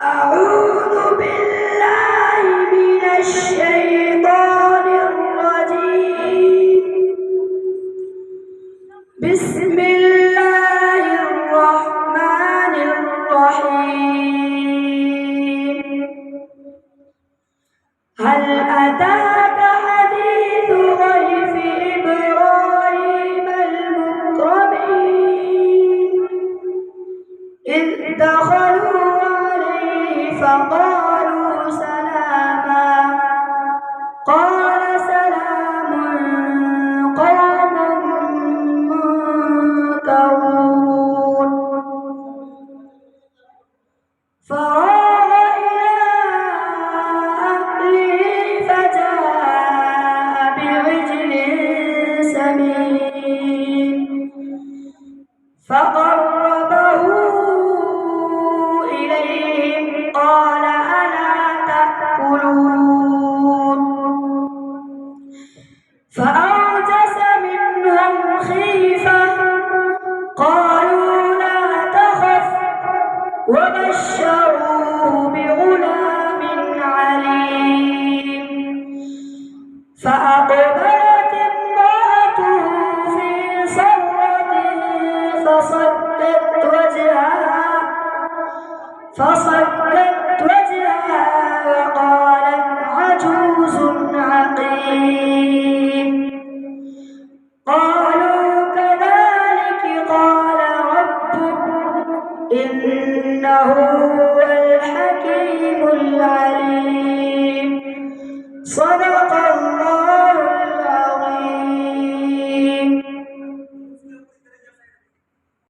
أعوذ بالله من الشيطان الرجيم. بسم الله الرحمن الرحيم. هل أتاك حديث ضيف إبراهيم المكرمين إذ دخلوا عليه فقالوا سلاما قال سلام قوم منكرون فراغ إلى أهله فجاء بعجل سمين فقربه إليهم قال ألا تأكلون فأوجس منهم خيفة قالوا لا تخف وبشروه بغلام عليم فأقبلت امرأته في صرة فصدت وجهها وقالت عجوز عقيم قالوا كذلك قال ربك إنه هو الحكيم العليم. صدق